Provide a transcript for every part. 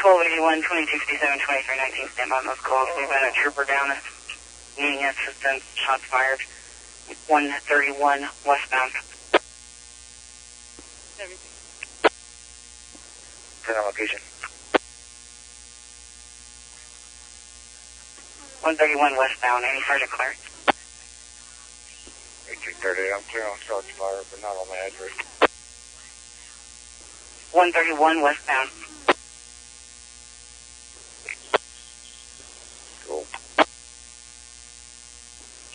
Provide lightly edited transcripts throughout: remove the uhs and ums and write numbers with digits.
1281, 2267, 2319, stand by on those calls. We've got a trooper down, needing assistance, shots fired, 131 westbound. 10 on location. 131 westbound, any Sergeant Clarence? 1830, I'm clear on shots fired, but not on my address. 131 westbound. Cool.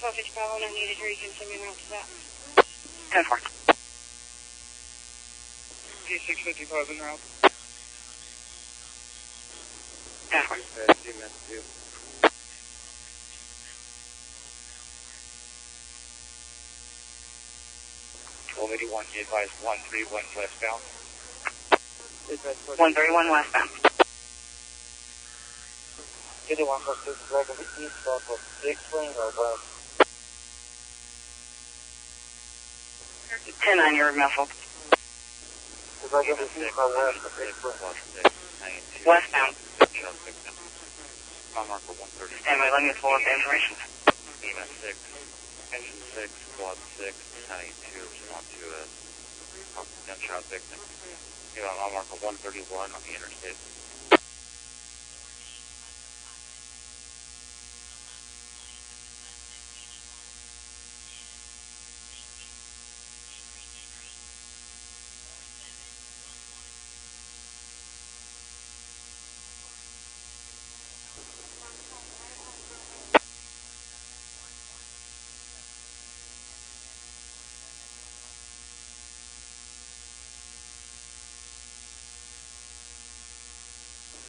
1255 on needed here, you can send me around to that. 10-4. P655 in route. 10-4. 1281, you advise 131 westbound. 131 westbound. 51 plus 6, like east south of 6 lane or west? 10-9, you're muffled. If I get east by west of 6 lane. Westbound. On marker 130. Stand by, let me pull up the information. EMS 6, engine 6, squad 6, 92, respond to a gunshot victim. Get on marker 131 on the interstate.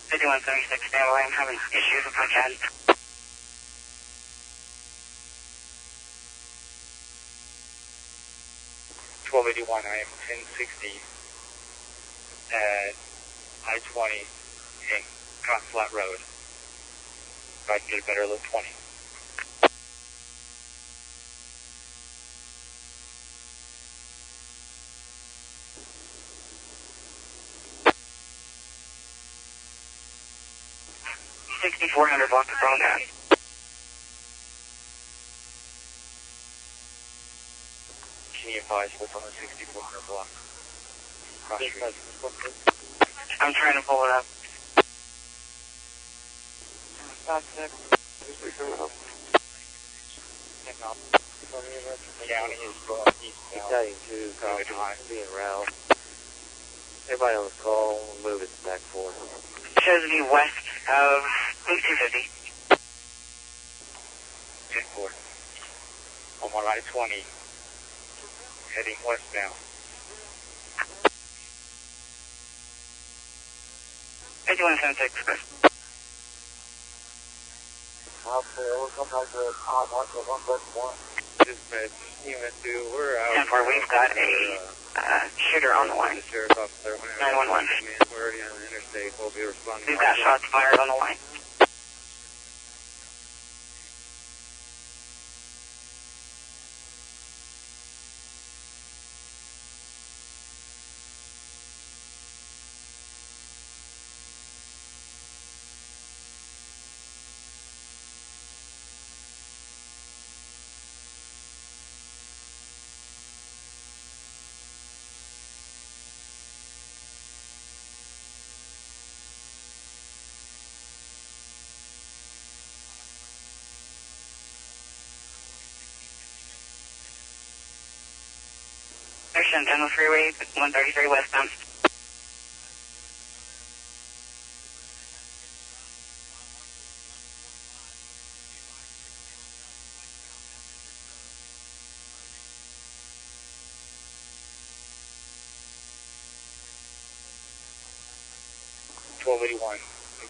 Fifty-one 76, stand by, I'm having issues with my CAD. 1281, I am 1060 at I-20 in Cotton Flat Road. If I can get a better look, 20. $6,400 block the phone down. Can you advise what's on the 6400 block? Cross street. I'm trying to pull it up. County is eastbound. Battalion 2, copy, being route. Everybody on the call, move it back 4. Shows to be west of Loop 250. 10-4. I'm on I-20, heading westbound. 5176, Chris. Dispatch, Unit 2, we're out. 10-4, we've got a shooter on the line. The sheriff's officer, 911. We're already on the interstate. We'll be responding. We've got shots fired on the line. Action 10 on the freeway, 133 westbound.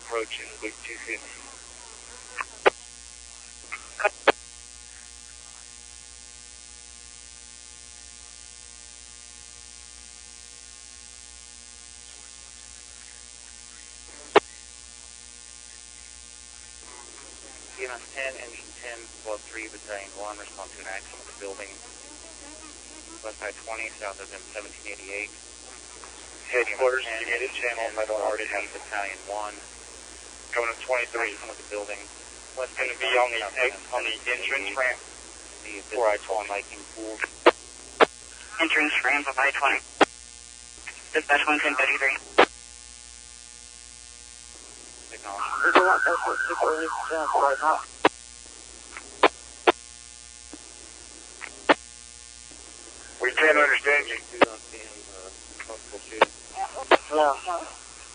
Approaching with 250. EMS 10, engine 10, squad 3, battalion 1, respond to an accident with the building. West side 20, south of them 1788. Headquarters, give me the channel if I don't already have it. Battalion 1. Going to 23. With the building. What's going to be on the entrance ramp for I-20. Viking pool. Entrance ramp of I-20. Dispatch 11033. We can't understand you. Yeah.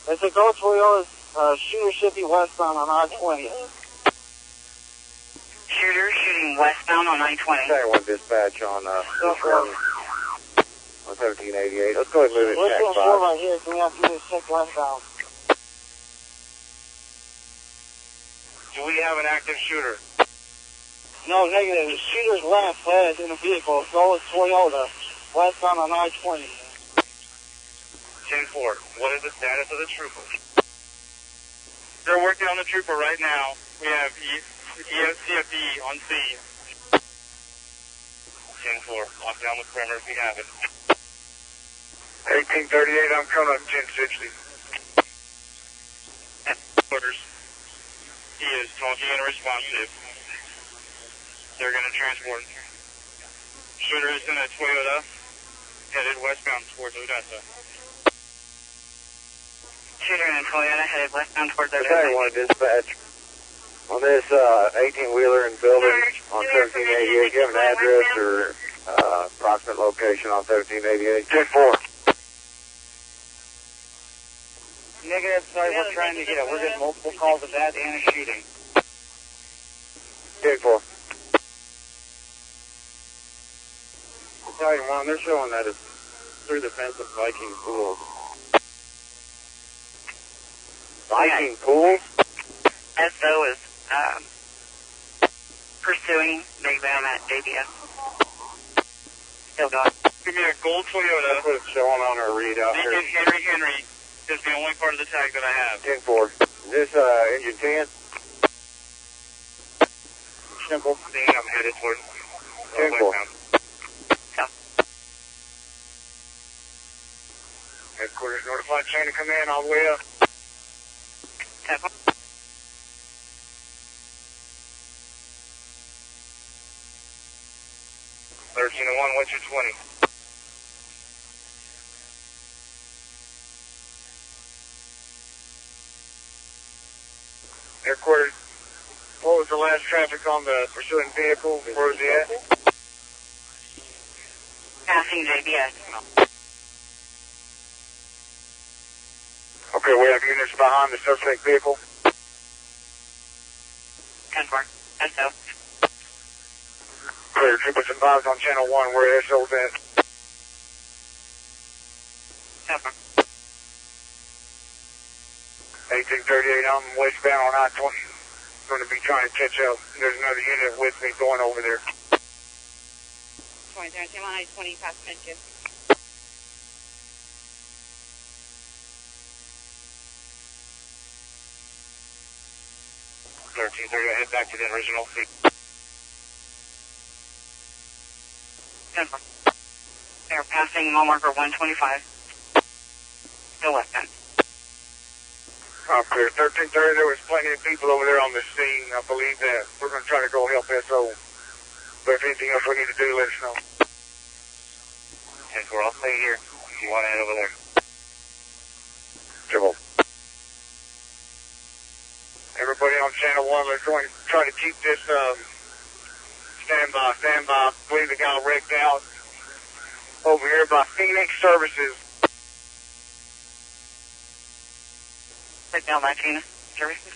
It's a Go Toyota's shooter should be westbound on I-20. Shooter shooting westbound on I-20. Battalion 1 dispatch on 1388. Let's go ahead and move it We're check doing 4 5. right here, so we have to do this check westbound. Do we have an active shooter? No, negative. The shooter's left head in the vehicle. Go Toyota, westbound on I-20. 10-4. What is the status of the trooper? They're working on the trooper right now. We have CFD on scene. 10-4. Lock down the perimeter if you have it. 1838, I'm coming up 1060. Orders. He is talking and responsive. They're going to transport. Shooter is in a Toyota, headed westbound towards Odessa. Shooter in a Toyota headed westbound towards Battalion Odessa. 1 dispatch. On this 18-wheeler and building on 1388, do you have an address or approximate location on 1388? 10-4. Negative, sorry, we're trying to get it. We're getting multiple calls of that and a shooting. 10-4. Battalion 1, they're showing that it's through the fence of Viking Pools. Viking Pools? SO is pursuing Big Bam at JBS. Still going. Give me a gold Toyota. That's what it's showing on our readout here. Lincoln Henry is the only part of the tag that I have. 10-4. Is this engine 10? Simple. I'm headed toward 10-4. Headquarters notified chain of command all the way up. 10-4. 1301, what's your 20? Headquarters, what was the last traffic on the pursuing vehicle? Where was he at? Passing JBS. Okay, we have units behind the suspect vehicle. 10-4. SO. Clear, troopers advised on channel 1 where SO's at. 10-4. 1838, I'm westbound on I-20. Going to be trying to catch up. There's another unit with me going over there. 23, I'm on I-20 past Midland. 1330, head back to the original seat. 10-4. They're passing mile marker 125. Still westbound. Clear. 1330, there was plenty of people over there on the scene. I believe that we're going to try to go help SO. But if anything else we need to do, let us know. 10-4, I'll stay here if you want to head over there. Triple. Everybody on channel 1, let's go and try to keep this standby. I believe it got wrecked out over here by Phoenix Services. Signal 19 services.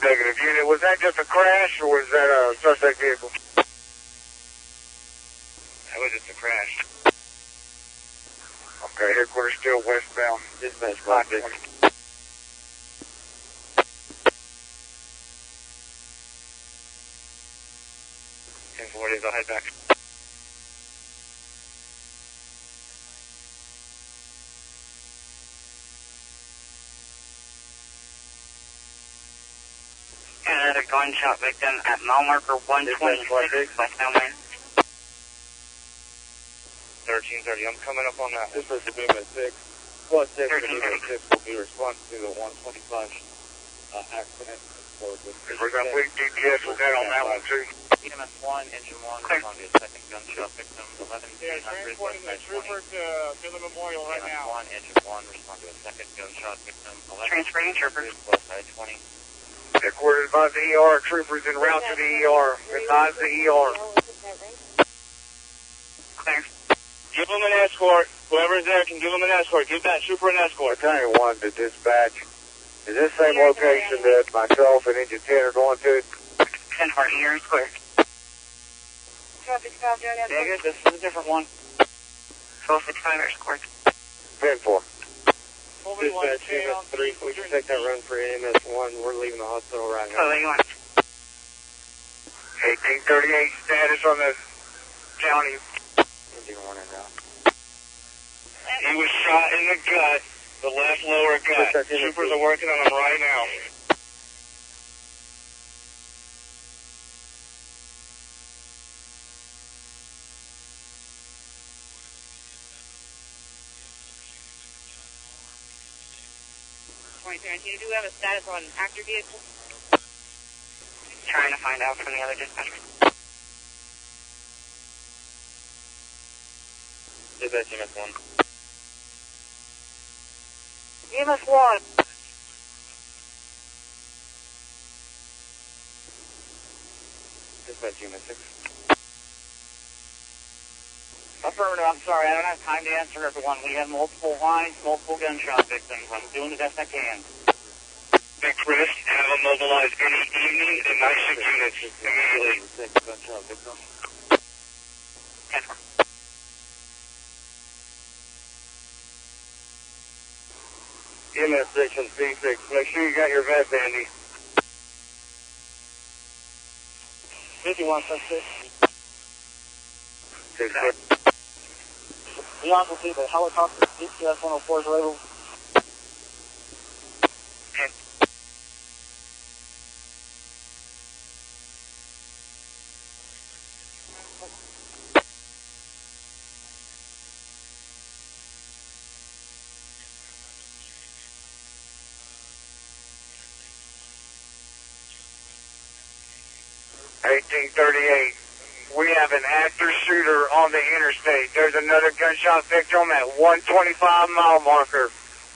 Negative unit. Was that just a crash or was that a suspect vehicle? That was just a crash. Okay, headquarters still westbound. Dispatch Block 5. 20. I'll head back. And another gunshot victim at mile marker 126 westbound lane. 1330, I'm coming up on that. This is the Beam at 6. Plus 6 and Beam at 6 will be responsive to the 125 accident. We're going to leave GPS with that on that one too. EMS 1, engine 1, Clear. respond to a second gunshot victim, 1100 transporting the trooper to Midland Memorial right EMS now. 1, engine 1, respond to a second gunshot victim, 1100 Transferring trooper. west side 20. Headquarters advise the ER. Troopers en route to the ER. Advise the ER. Clear. Give them an escort. Whoever's there can give them an escort. Give that trooper an escort. Battalion 1 to dispatch. Is this same location that myself and Engine 10 are going to? 10 for ER is clear. Traffic stop, Joe. Negative, this is a different one. 1265 air squared. 10-4. Dispatch, EMS 3, we can take that run for EMS 1. We're leaving the hospital right So now. they want 1838 status on the county. Engine 1 en route. He was shot in the gut, the left lower gut. Troopers are working on him right now. Do we have a status on actor vehicle? trying to find out from the other dispatcher. Dispatch EMS 1. EMS 1. Dispatch EMS 6. Affirmative, I'm sorry, I don't have time to answer everyone. We have multiple lines, multiple gunshot victims. I'm doing the best I can. Hey, Chris, have them mobilize any evening and night shift units immediately. Gunshot victim. 10-4. EMS section C6. Make sure you got your vest handy. 51 suspect. 6 foot. We also see the helicopter DPS 104's label. 10. We have an active shooter on the interstate. There's another gunshot victim at 125 mile marker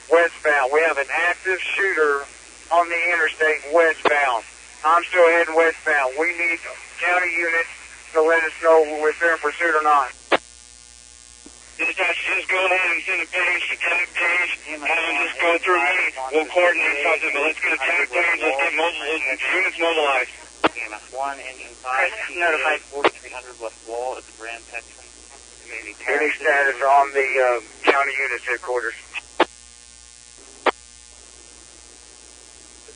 westbound. We have an active shooter on the interstate westbound. I'm still heading westbound. We need county units to let us know if they're in pursuit or not. Dispatch, just go ahead and send a page to tag page. Have them just go through me. We'll coordinate something, but let's get a tag page. Let's get units mobilized. EMS 1, engine 5. Chris, notified. 4300 west wall at the Grand Texan. Any status on the county units headquarters?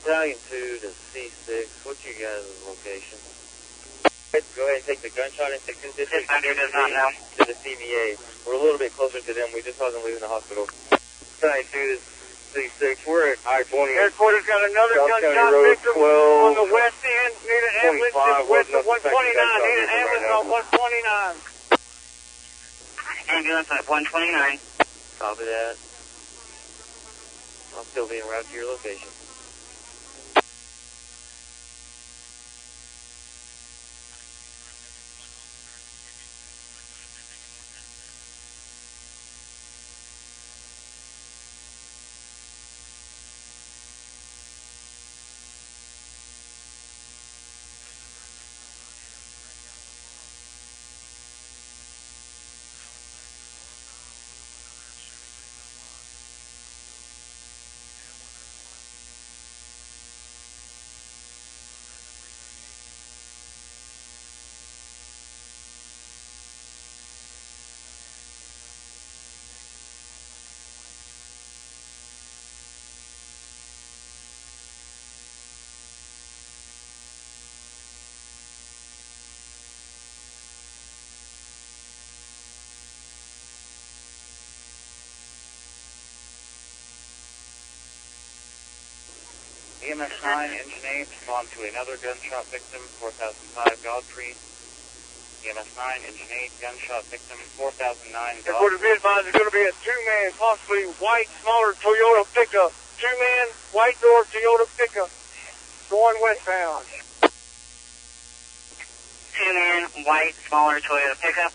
Battalion 2 to C6. What's your guys' location? Go ahead and take the gunshot and take this Dispatcher does not know. to the CVA. We're a little bit closer to them. We just saw them leaving the hospital. Battalion 2 to C6. We're at I-20. Headquarters got another South County gunshot Road victim 12. on the west end. Need an ambulance 25 west of wasn't 129. affected. Need an ambulance on 129. Ambulance at 129. Copy that. I'll still be en route to your location. EMS 9, Engine 8, respond to another gunshot victim, 4005 Godfrey. EMS 9, Engine 8, gunshot victim, 4009 Godfrey. What is advised is going to be a two-man, possibly white, smaller Toyota pickup. Two-man, white door Toyota pickup, going westbound. Two-man, white, smaller Toyota pickup.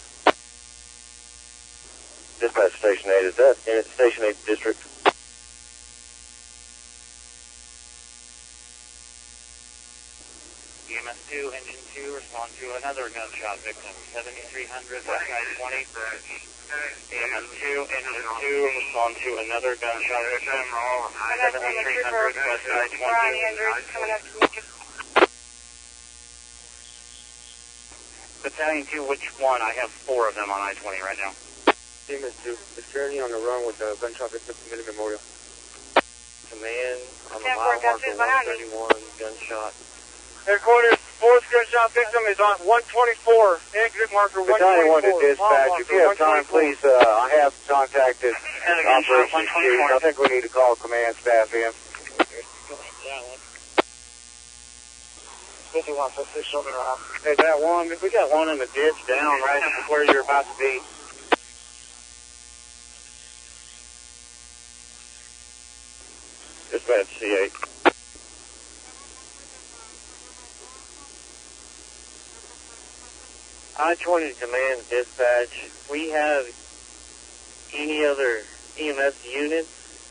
Dispatch Station 8, is that in Station 8 District? EMS 2, Engine 2, respond to another gunshot victim, 7300 West I-20. EMS 2, Engine 2, respond to another gunshot victim, 7300 West I-20. Coming up to meet you. Battalion 2, which one? I have 4 of them on I-20 right now. EMS 2, is Journey on the run with a gunshot victim from Midland Memorial. Command on the Can't mile work out marker this behind me. 131, gunshot. Headquarters, fourth gunshot victim is on 124, exit marker 124. Battalion 1 to dispatch, if you have time, please, I have contacted Operations Chief. I think we need to call command staff in. 5156 Shoulder Drive. Hey, that one, we got one in the ditch down right where you're about to be. Dispatch C8. I-20 command dispatch. We have any other EMS units,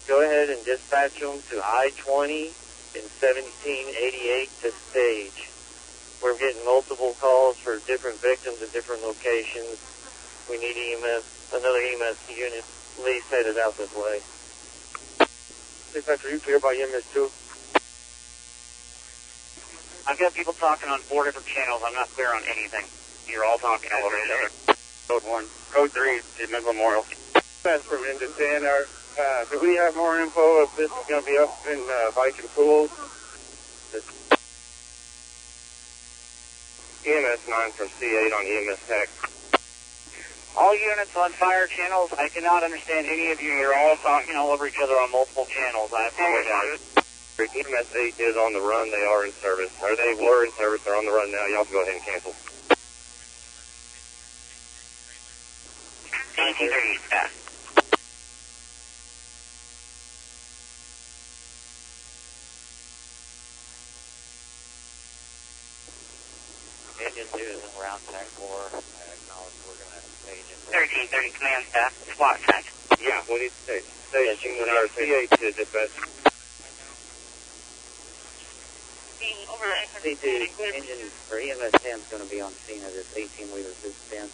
go ahead and dispatch them to I-20 in 1788 to stage. We're getting multiple calls for different victims at different locations. We need EMS, another EMS unit, at least headed out this way. Dispatch, are you clear by EMS 2? I've got people talking on 4 different channels. I'm not clear on anything. You're all talking all over each other. Code 1. Code 3, the Midland Memorial. That's from into 10. Do we have more info if this is going to be up in Viking Pools? EMS 9 from C8 on EMS Tech. All units on fire channels, I cannot understand any of you. You're all talking all over each other on multiple channels. I apologize. EMS 8 is on the run. They are in service. Or they were in service. They're on the run now. Y'all can go ahead and cancel. 1830 staff. Engine 2 is in round track 4. I acknowledge we're going to stage it. 1330 command staff, SWAT track. Yeah, we need to stage. Staging with our C8 to dispatch. C2 engine for EMS 10 is going to be on scene of this 18-wheeler incident.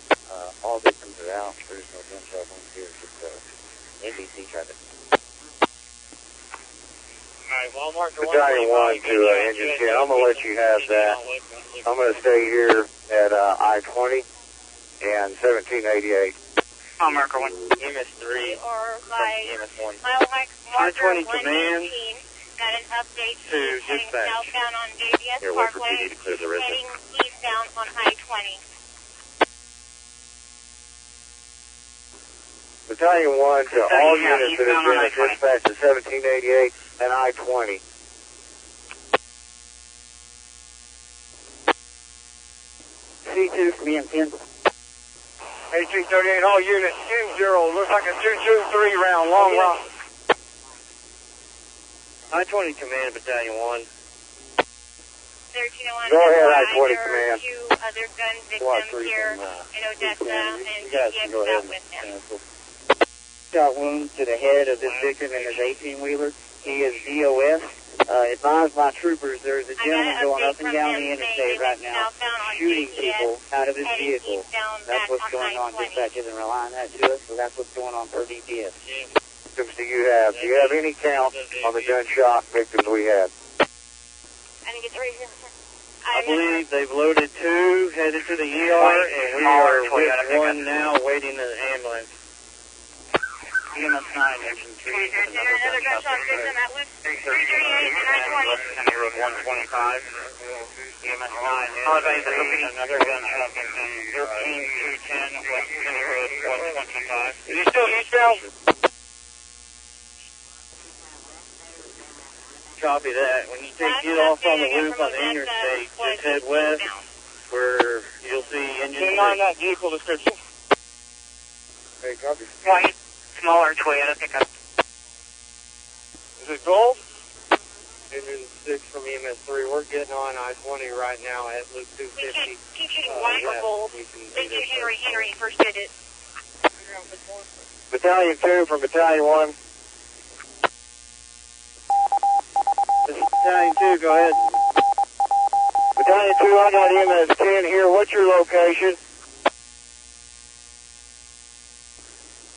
All victims are out. There's no gunshot wounds here. Just NBC traffic. Alright, Walmart to Battalion 1 to Engine 10, I'm going to let you have that. I'm going to stay here at I-20 and 1788. Mile marker 1. EMS 3 Or from by EMS 1. mile marker I-20 command 118. Got an update. to He's heading dispatch. southbound on JBS Here, wait for Parkway. PD to clear the rest. Heading eastbound on I-20. Battalion 1 to all units that have been dispatched to 1788 and I-20. C2 from EM10. 1838, all units, 10-0. Looks like a 223 round, long round. I-20 command, Battalion 1. 1301. Go ahead, FYI, I-20 there are command. 2 other gun victims here in Odessa, and You guys CPS can go is ahead out and with him. cancel. Shot wound to the head of this victim in his 18-wheeler. He is DOS. Advised by troopers, there is a gentleman going up and down the interstate right now, shooting people out of his vehicle. That's what's going on. Dispatch isn't relying that to us, so that's what's going on per DPS. Victims do you have? Do you have any count on the gunshot victims we had? I think it's right here. I believe they've loaded 2, headed to the ER, and we are with 1 now waiting the ambulance. EMS 9, Engine 3, Another gunshot victim at Loop 338 and I-20. County Road 125. EMS 9, another gunshot victim, 13210 West County Road 125. Is he still eastbound? Copy, Copy that. When you get off on the loop on the interstate, just head west where you'll see engine 6. On that vehicle description. Hey, copy. White, smaller Toyota pickup. Is it gold? Engine 6 from EMS3. We're getting on I-20 right now at loop 250. Keep shooting white or gold. Thank you, Henry, first digit. Battalion 2 from Battalion 1. This is Battalion 2, go ahead. Battalion 2, I got EMS 10 here. What's your location?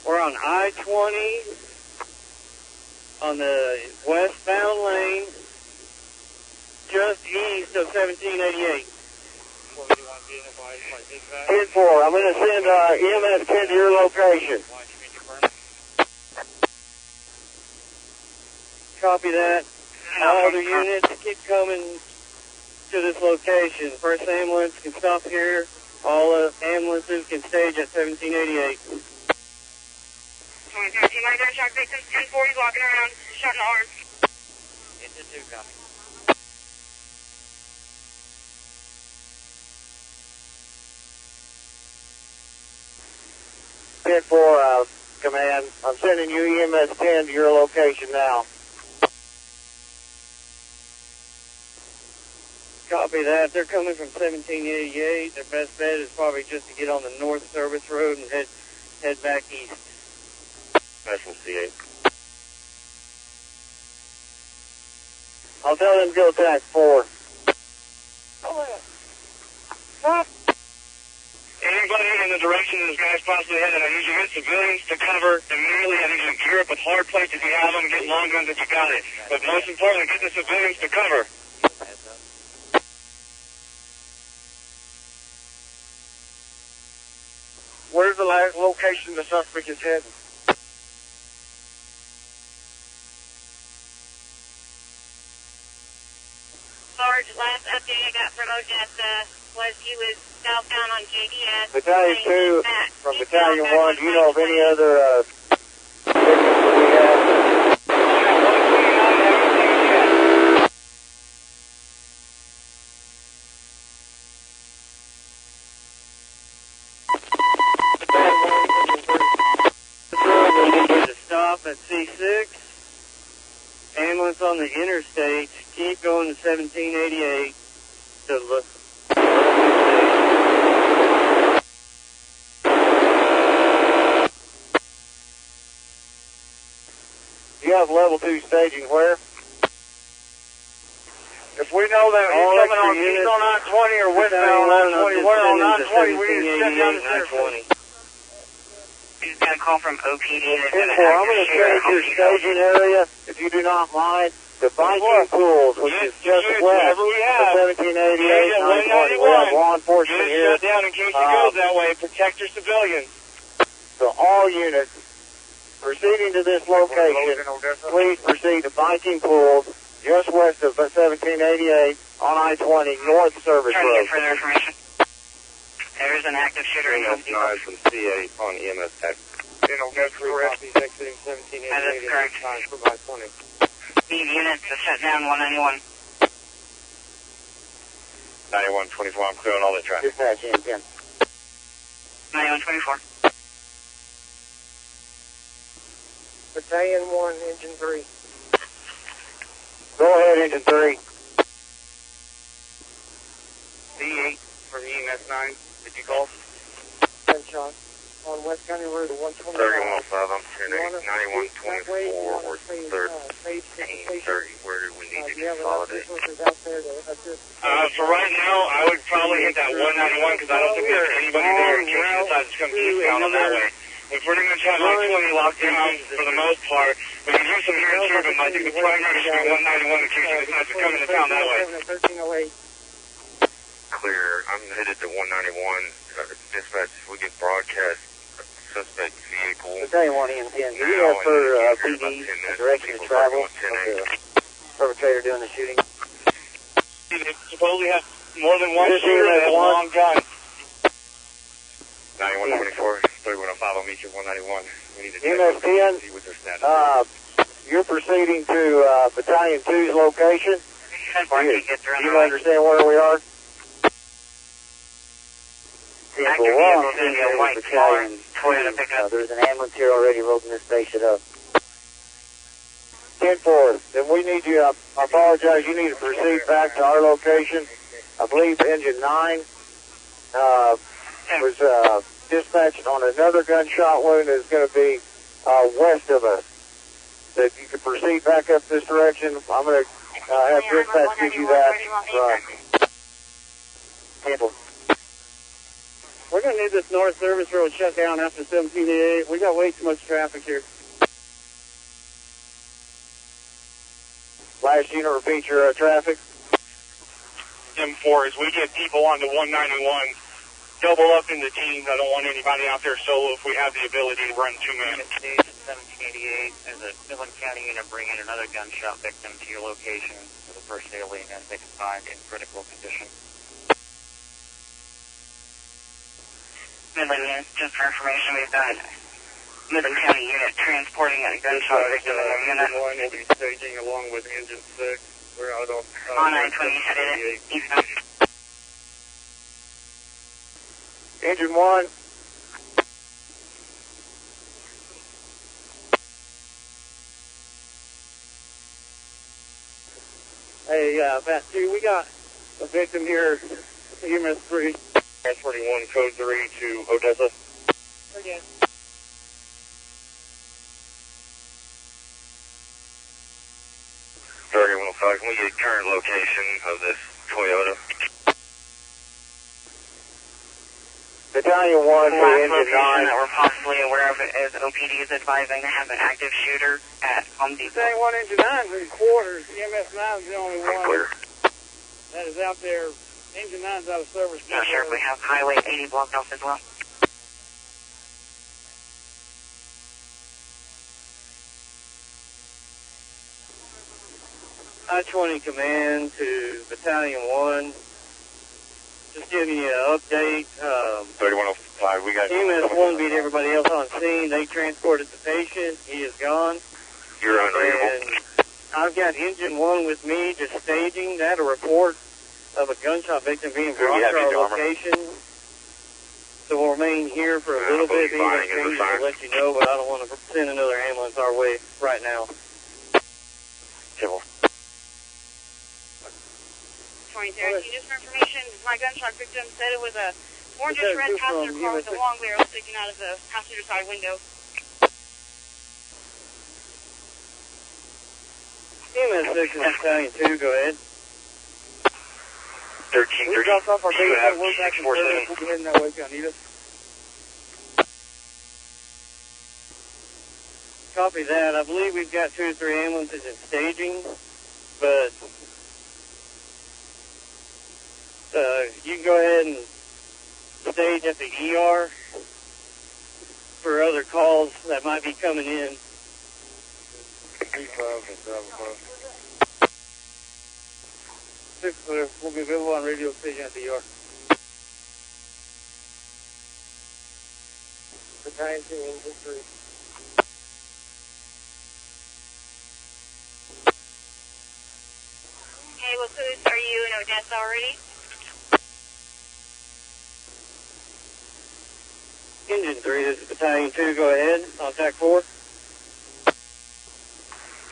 We're on I-20 on the westbound lane, just east of 1788. 10-4. I'm going to send EMS 10 to your location. Copy that. All other units keep coming to this location. First ambulance can stop here. All ambulances can stage at 1788. 2017, my gunshot victim, 1040, walking around, shot in the arm. Into 2, copy. Pit 4, command. I'm sending you EMS 10 to your location now. Copy that. They're coming from 1788. Their best bet is probably just to get on the north service road and head back east. Special C8. I'll tell them to go attack 4. Anybody in the direction this guy's possibly headed, I need you to get civilians to cover immediately. I need you to gear up with hard plates if you have them, get long guns if you got it. But most importantly, get the civilians to cover. Where's the last location the suspect is heading? Sarge, last update I got from Odessa was he was southbound on JDS. Battalion 2 from Battalion 1, do you know of any other victims that we have? To stop at C6. Ambulance on the interstate. Keep going to 1788 to look. You have level 2 staging where? If we know that he's coming on east on I-20 or westbound on I-20, we're on I-20, we need to step down to I-20. He's got a call from OPD. I'm going to change your staging area, if you do not mind, to Viking Pools, which is just west of 1788 and I-20. We have law enforcement here. Shut down in case it goes that way. Protect your civilians. So all units proceeding to this location, please proceed to Viking Pools, just west of 1788 on I-20, North Service Trying to Road. get further information. There is an active shooter in Home Depot. from CA on EMS tech. That is correct. Need units to shut down 191. 9124, I'm clearing all the traffic. Dispatch, in 10. 9124. Battalion 1, Engine 3. Go ahead, Engine 3. D8 from EMS 9. Did you call? Gunshot on West County Road to 125. 3105, I'm turning 9124 or 1330. Where do we need to consolidate? For right now, I would probably hit that 191 because I don't think there's anybody there in case he decides to come eastbound on that way. We're pretty much have I-20 locked down for the most part. We can do some here in Cuban, but I think the primary should be 191 in case he decides to come into town that way. 1308. Clear, I'm headed to 191. Dispatch, we get broadcast suspect vehicle. Battalion 1 EM 10. Do you have for PD direction of travel of the perpetrator doing the shooting? They supposedly have more than one shooter and a long gun. 9124, 3105, I'll meet you at 191. We need to EMS 10, see what their status is. you you're proceeding to Battalion 2's location. Do you understand where we are? Yeah, we're on the Battalion 2. There's an ambulance here already loading this station up. 10-4, then we need you, I apologize, you need to proceed back to our location. I believe Engine 9 was dispatched on another gunshot wound that's going to be west of us. So if you could proceed back up this direction, I'm going to have dispatch give you that. We're going to need this north service road shut down after 1788. We got way too much traffic here. Last unit, repeat your traffic. M4, as we get people onto 191, double up in the teams. I don't want anybody out there solo if we have the ability to run 2-man. 1788, there's a Midland County unit bringing another gunshot victim to your location for the first alien that they can find in critical condition. Midland unit, just for information, we've got Midland County unit transporting a gunshot victim in their unit. Engine 1 will be staging along with Engine 6. We're out on I-20, you said it. Eastbound. Engine 1. Hey, Bat 2, we got a victim here, EMS 3. Transporting 1, code 3 to Odessa. Okay. Can we get current location of this Toyota? Battalion 1 The to last Engine location 9. that we're possibly aware of is OPD is advising to have an active shooter at Home Depot. Saying 1 Engine 9's in quarters. EMS 9 is the only one Clear. that is out there. Engine 9's out of service. Not sure if we have Highway 80 blocked off as well. I-20 command to Battalion 1. Just giving you an update. 3105, we got... EMS 1 beat everybody else on scene. They transported the patient. He is gone. You're unreadable. And I've got Engine 1 with me just staging that, a report of a gunshot victim being brought to our location. So we'll remain here for a little bit. I'll let you know, but I don't want to send another ambulance our way right now. Civil. 2013, just for information, my gunshot victim said it was a orangish red passenger car with a long barrel sticking out of the passenger side window. EMS 6 and Battalion 2, go ahead. 1330. We dropped off our base and we're back in service. We'll be heading that way if y'all need us. Copy that. I believe we've got 2 or 3 ambulances in staging, but you can go ahead and stage at the ER for other calls that might be coming in. 6 clear. We'll be available on radio station at the ER. Battalion 2, Engine 3. Hey, well, Cruz, are you in Odessa already? Engine 3, this is Battalion 2, go ahead. Contact 4.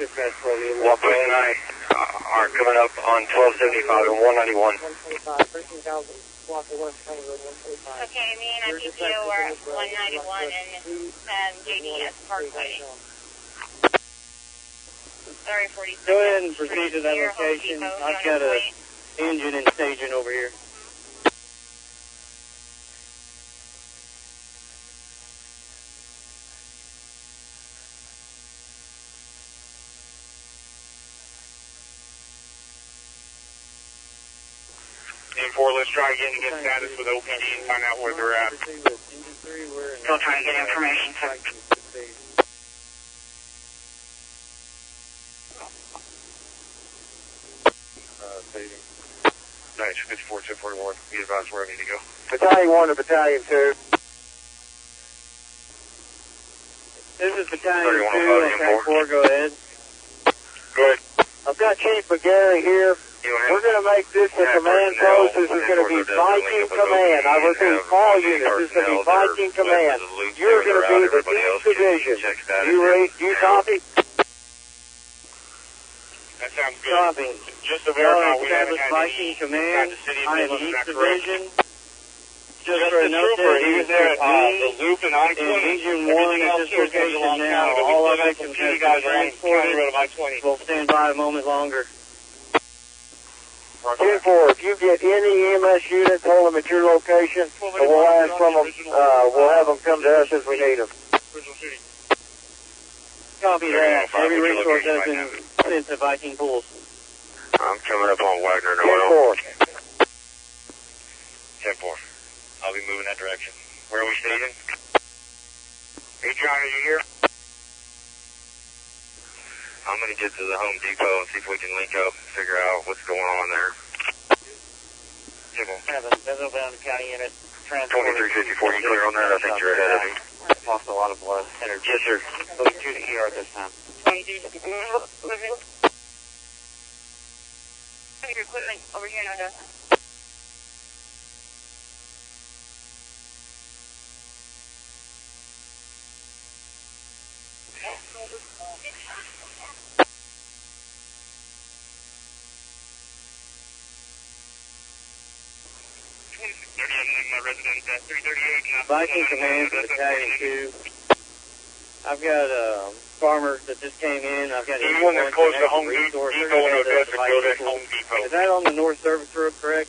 Dispatch probably 1.9 are coming up on 1275 and 191. 125, 13,000, block of West Hollywood, 125. Okay, me and my PTO are at 191 and JDS Parkway. Sorry, 47. Go ahead and proceed to that location. I've got an engine and staging over here. M4, let's try again to get status with OPD and find out where they're at. Still trying to get information, sir. Nice, 54, 241. Be advised where I need to go. Battalion 1 to Battalion 2. This is Battalion 2, Contact 4, go ahead. Go ahead. I've got Chief McGarry here. We're going to make this a command post. This is going to be Viking Command. I repeat, all units, this is going to be Viking Command. You're going to be the East Division. You copy? That sounds good. Copy. Just to verify, we haven't established had Viking any Command. I am East Division. Just for an update, he was there at the loop in I-20. And Region 1 at this location now. All our victims have been transported. We'll stand by a moment longer. 10-4, if you get any EMS units, hold them at your location, and we'll ask from them, we'll have them come to us as we need them. Copy that. Every resource has been sent to Viking Pools. I'm coming up on Wagner and Oil. 10-4. 10-4. I'll be moving that direction. Where are we stationed? Hey, John, are you here? I'm going to get to the Home Depot and see if we can link up, figure out what's going on there. 7, Midland County unit. 2354, you clear on that? I think you're ahead of me. Lost a lot of blood. Yes, sir. Going to the ER this time. Your equipment over here now, Dustin. Viking Command, Battalion 2. I've got farmers that just came in. I've got anyone that's close to Home Depot in Odessa, go to Home Depot. Is that on the North Service Road, correct?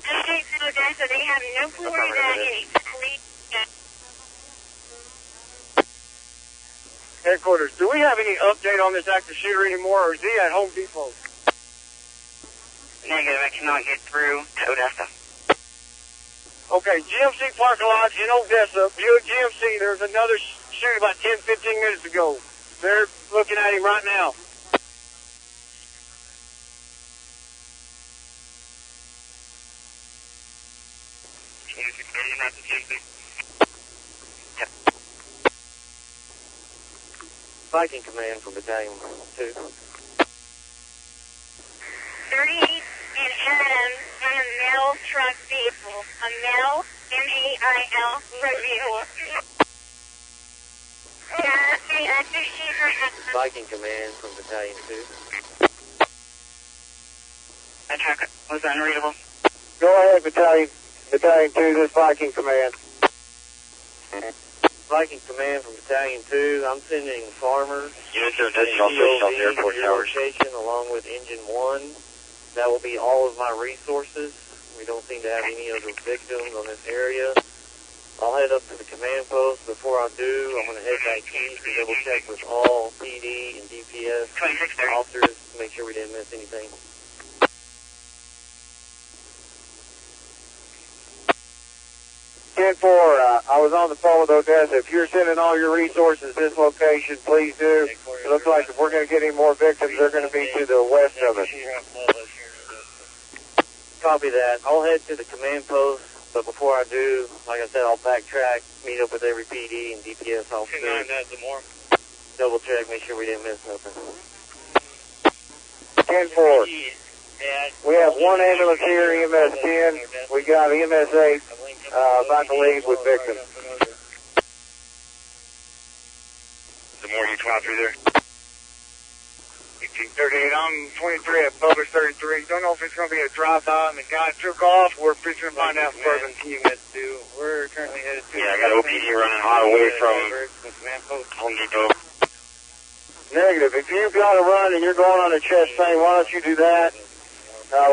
Okay, so Odessa, they have no clue where that is. Headquarters, do we have any update on this active shooter anymore, or is he at Home Depot? Negative, I cannot get through to Odessa. Okay, GMC parking lot in Odessa, Buick GMC, there's another shooter about 10, 15 minutes ago. They're looking at him right now. Viking Command from Battalion 2. 38 and Adam on a mail truck vehicle. A mail, M-A-I-L, road vehicle. Viking Command from Battalion 2. That truck was unreadable. Go ahead, Battalion 2, this Viking Command. Viking Command from Battalion 2. I'm sending farmers Units are additional stations on the airport towers. location along with Engine 1. That will be all of my resources. We don't seem to have any other victims on this area. I'll head up to the command post. Before I do, I'm going to head back east and double check with all PD and DPS officers to make sure we didn't miss anything. I was on the phone with Odessa. If you're sending all your resources to this location, please do. It looks like if we're going to get any more victims, they're going to be to the west of us. Copy that. I'll head to the command post, but before I do, like I said, I'll backtrack, meet up with every PD and DPS officer. Double check, make sure we didn't miss nothing. 10-4. We have one ambulance here, EMS 10. We got EMS 8 about to leave with victims. The more you 23 there. 1838, I'm 23 at Publix 33. Don't know if it's going to be a drive-by and the guy took off. We're fixing to find out further. We're currently headed to... Yeah, I got OPD running hot away from Home Depot. Negative. If you've got to run and you're going on a chest thing, why don't you do that?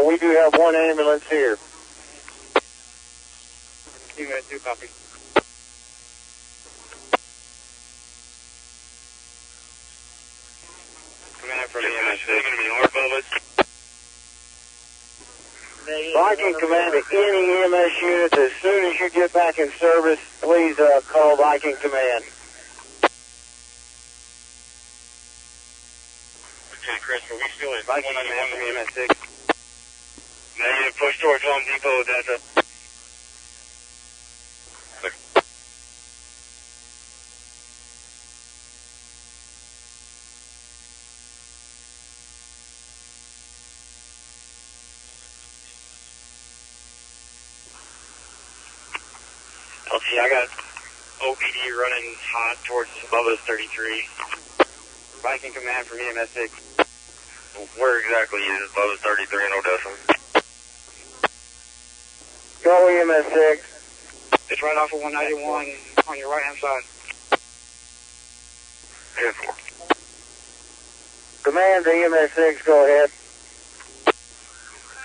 We do have one ambulance here. EMS 2, copy. Viking Command, any EMS units, as soon as you get back in service, please call Viking Command. Okay, Chris, are we still at Viking Command from EMS 6. Negative, push towards Home Depot, Delta. Yeah, I got OPD running hot towards Bubba's 33. Viking command from EMS 6. Where exactly is Bubba's 33 in Odessa? Go EMS 6. It's right off of 191 on your right-hand side. 10-4. Command to EMS 6, go ahead.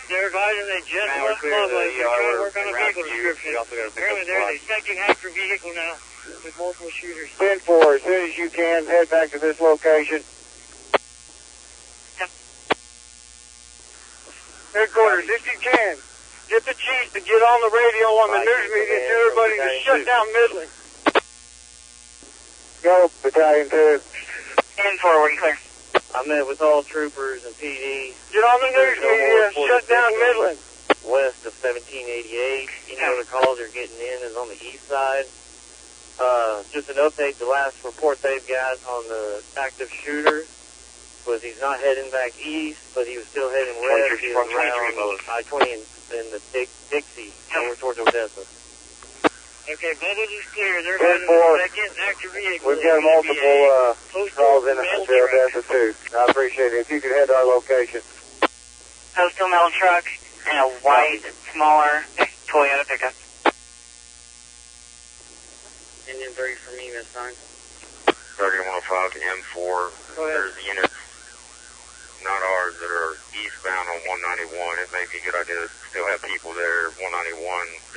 They're advising they just left Bubba. They're trying to work on a vehicle description. Apparently there's a second active vehicle now with multiple shooters. 10-4, as soon as you can, head back to this location. Headquarters, if you can, get the chief to get on the radio on the news media and tell everybody to shut down Midland. Go, Battalion 2. 10-4, were you clear? I met with all troopers and PD. Get on the news media and shut down Midland. West of 1788. Any other calls are getting in is on the east side. Just an update, the last report they've got on the active shooter was he's not heading back east, but he was still heading west. He was around I-20 in the Dixie, over towards Odessa. Okay, Bubba's is clear. They're heading the second active vehicle. We've got multiple calls in to Odessa too. I appreciate it. If you could head to our location. Postal mail truck and a white, smaller Toyota pickup. Indian 3 from me this time. 3105 M4. There's units, not ours, that are eastbound on 191. It may be a good idea to still have people there. 191,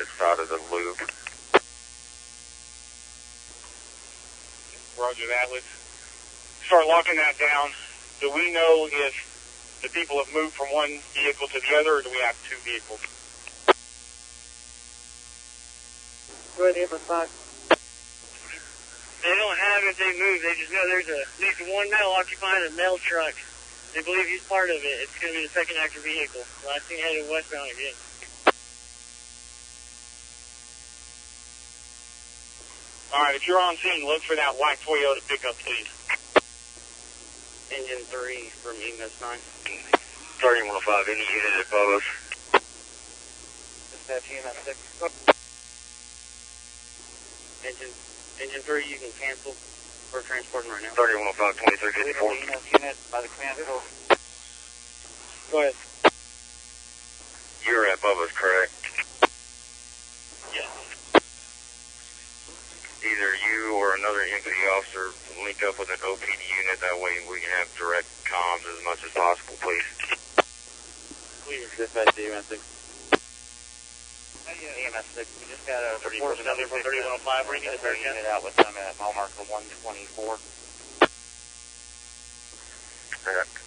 this side of the loop. Roger that. Let's start locking that down. Do we know if the people have moved from one vehicle to the other, or do we have two vehicles? Go ahead, EMS 5. They don't have if they move. They just know there's at least one male occupying a mail truck. They believe he's part of it. It's going to be the second active vehicle. Last thing headed westbound again. All right, if you're on scene, look for that white Toyota pickup, please. Engine 3 from EMS 9. 3105, any unit at Bubba's? Dispatch EMS 6. Engine 3, you can cancel. We're transporting right now. 3105, 2354. EMS unit by the command post. Go ahead. You're at Bubba's, correct? Yes. Either you or another MPD officer link up with an OPD unit. That way we can have direct comms as much as possible, please. Clear. Dispatch to EMS 6. EMS 6, we just got a report from 3105. We're going to get a unit out with them at mile marker 124.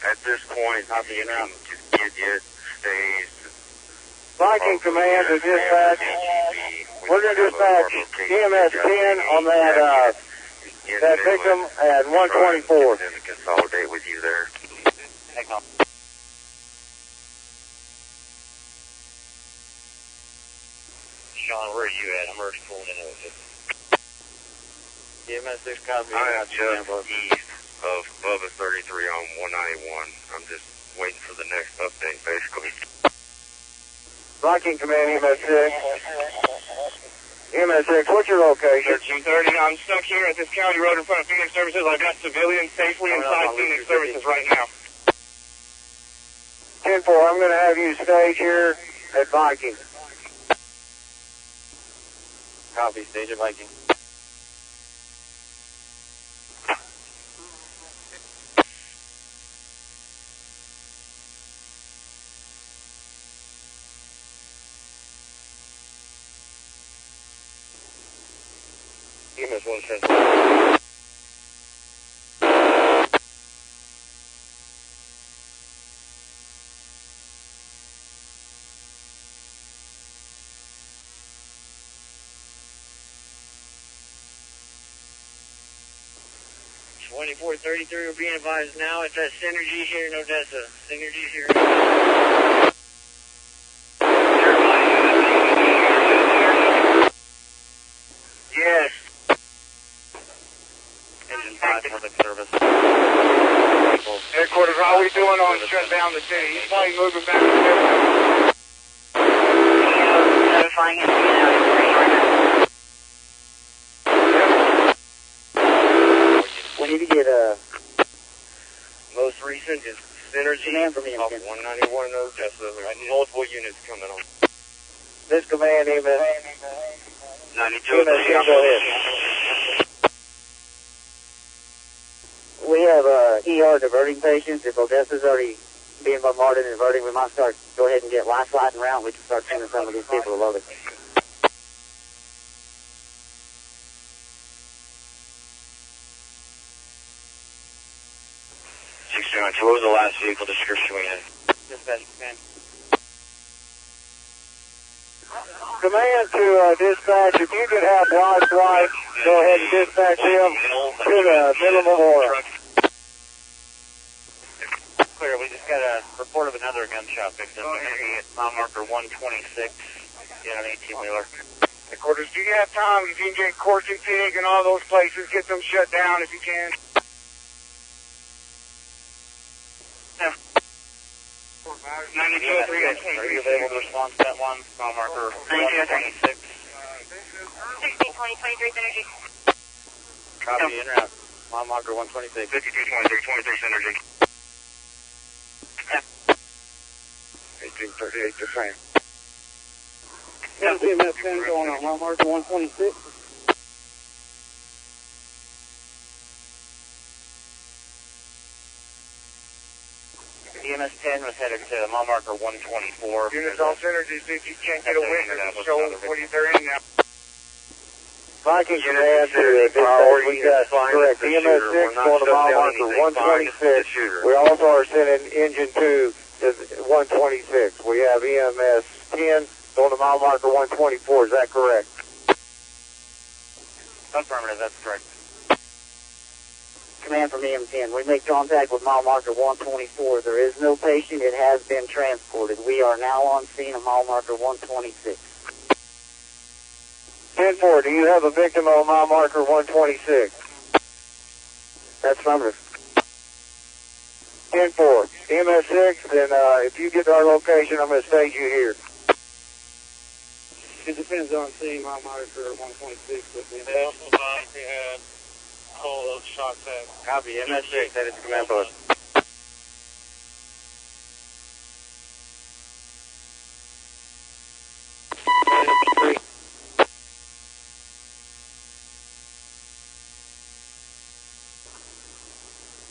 At this point, you can just get it, stays. Viking command to dispatch. We're going to dispatch EMS 10 on that victim at 124. Then to consolidate with you there. Sean, where are you at? I'm already pulling in with it. EMS 6 copy. I am just east of Bubba's 33 on 191. I'm just waiting for the next update, basically. Viking command, EMS 6. EMS 6, what's your location? 1330. I'm stuck here at this county road in front of Phoenix Services. I've got civilians safely inside Phoenix Services right now. 10-4, I'm going to have you stage here at Viking. Copy, stage at Viking. EMS 110. Twenty-four 33, we're being advised now. It's at Synergy here in Odessa. Synergy here in Odessa. Yes. Engine 5 public service. Headquarters, how are we doing on shut down the city? He's probably moving back to Midland. Notifying us to get out of the range right now. need to get Most recent is Synergy command from off 191 Odessa. There's multiple units coming on. this command, EMS. 92 EMS, go ahead. We have ER diverting patients. If Odessa's already being bombarded and diverting, we might start, go ahead and get life flight and route. We can start sending some of these people to Logan. 692, what was the last vehicle description we had? Dispatch command. Command to dispatch, if you could have live flight, go ahead and dispatch him to the Midland Memorial. Clear, we just got a report of another gunshot victim. At mile marker 126 in an 18-wheeler. Headquarters, do you have time? If you can get Corky Pig and all those places, get them shut down if you can. 9203. Are you available to respond to that one? Mile marker 126. 1620, 23 Synergy. Copy, en route. Mile marker 126. 5223, 23 Synergy. 1838, the same. EMS 10 going on mile marker 126. EMS 10 was headed to mile marker 124. Units on Synergy, see if you can't get a witness to show what they're in now. Viking command to dispatch, we got correct. EMS 6 going to mile marker 126. We also are sending engine 2 to 126. We have EMS 10 going to mile marker 124. Is that correct? Affirmative, that's correct. Command from EM10. We make contact with mile marker 124. There is no patient. It has been transported. We are now on scene of mile marker 126. 10-4, do you have a victim on mile marker 126? That's affirmative. 10-4, EMS 6, and if you get to our location, I'm going to stage you here. It depends on scene, mile marker 126. They also thought they had all those shots at. Copy, EMS 6 headed to command post.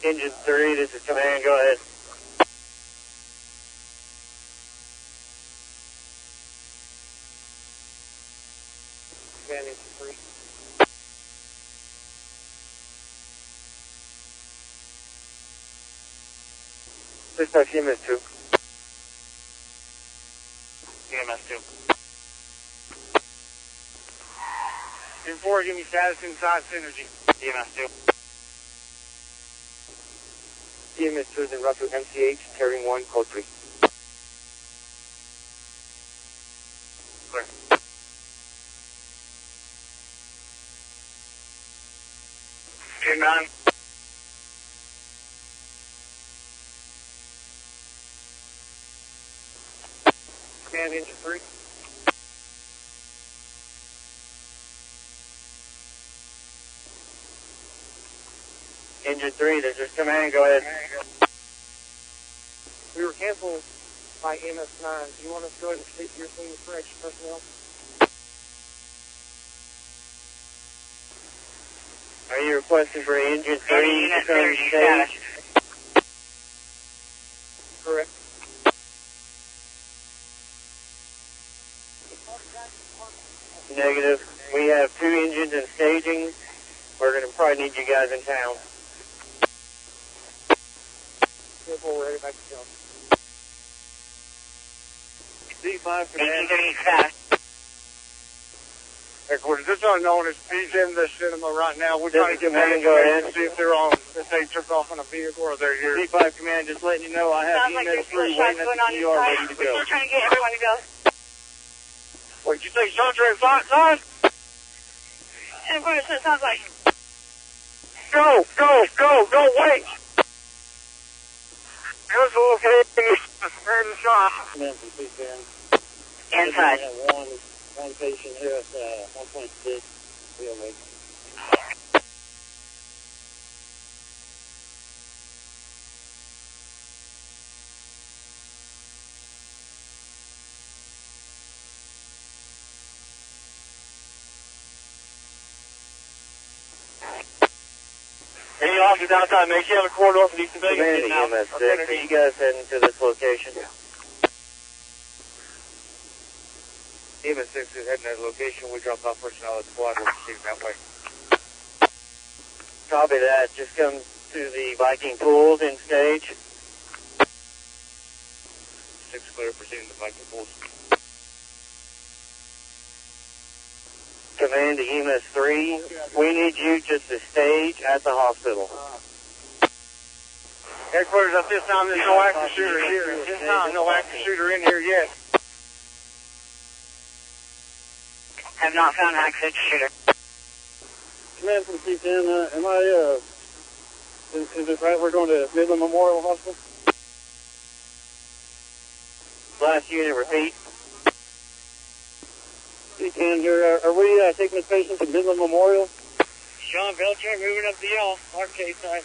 Engine 3, this is command, go ahead. Command engine 3. Dispatch EMS 2. EMS 2. 10-4, give me status inside Synergy. EMS 2. EMS 2 is en route to MCH, carrying 1, code 3. Clear. Nine. Command engine 3. Engine 3, this is command, go ahead. We were canceled by EMS 9. Do you want us to go ahead and speak to your scene for extra personnel? Are you requesting for engine 3 to come stage? Correct. Negative. We have 2 engines in staging. We're going to probably need you guys in town. We're ready back to jump. D5 command. Headquarters, this unknown is he's in the cinema right now. We're This trying is to get command, back go ahead. to see if they're on, if they took off in a vehicle or they're here. D5 command, just letting you know I have Sounds like EMS there's still 3 shots waiting going at on the ER inside. ready to We're go. still trying to get everyone to go. What, did you say shots are inside, son? And of course, it sounds like. Go, wait! It was okay. Heard the shot. Command from C10. Inside. We have one patient here at 1.6. We'll make officers outside. Make sure you have a corridor for these civilians. Command EMS 6, are you guys heading to this location? EMS 6 is heading to the location. We dropped off personnel at the squad. We're proceeding that way. Copy that. Just come to the Viking pools in stage. 6 clear, proceeding to Viking pools. Command to EMS 3, we need you just to stage at the hospital. Headquarters, at this time, there's no active shooter here. At this time, no active shooter in here yet. Have not found an active shooter. Command from C10, is it right we're going to Midland Memorial Hospital? Last unit, repeat. C10 here, are we taking the patient to Midland Memorial? Sean Belcher moving up the hill, arcade side.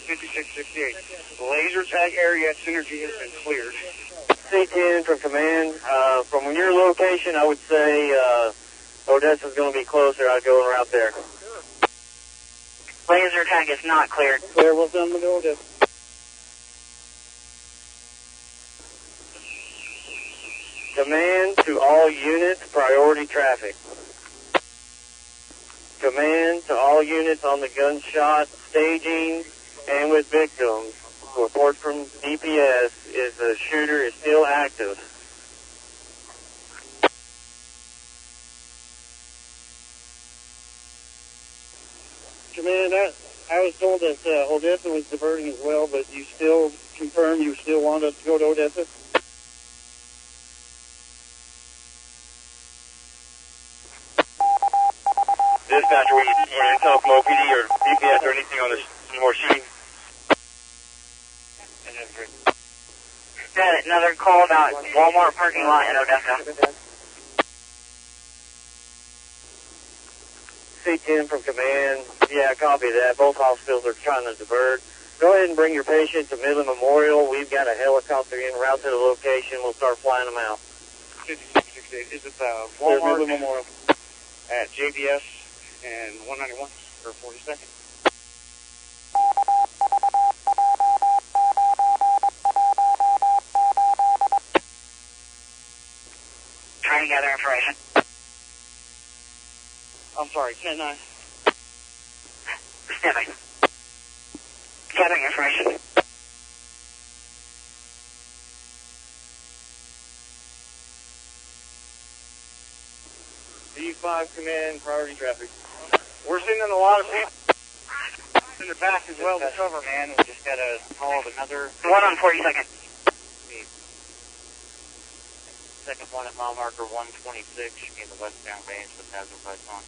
5668. Laser tag area at Synergy has been cleared. C10 from command. From your location, I would say Odessa's going to be closer. I'd go en route there. Laser tag is not cleared. Clear, what's done with Odessa? Command to all units, priority traffic. Command to all units on the gunshot staging and with victims. Report from DPS is the shooter is still active. Command, I was told that Odessa was diverting as well, but you still confirm you still want us to go to Odessa? Dispatcher, we need intel from OPD or DPS or anything on this more shooting. Got another call about Walmart parking lot in Odessa. C10 from command. Yeah, copy that. Both hospitals are trying to divert. Go ahead and bring your patient to Midland Memorial. We've got a helicopter en route to the location. We'll start flying them out. 5668. Is it Walmart Midland Memorial at JBS and 191 or 42nd? Trying to gather information. I'm sorry, 10-9. Standing. Gathering information. D5 command, priority traffic. We're seeing a lot of people in the back as well to cover. Man, we just got a call of another. One on 42nd. Second one at mile marker 126 should be in the westbound range with hazard lights on.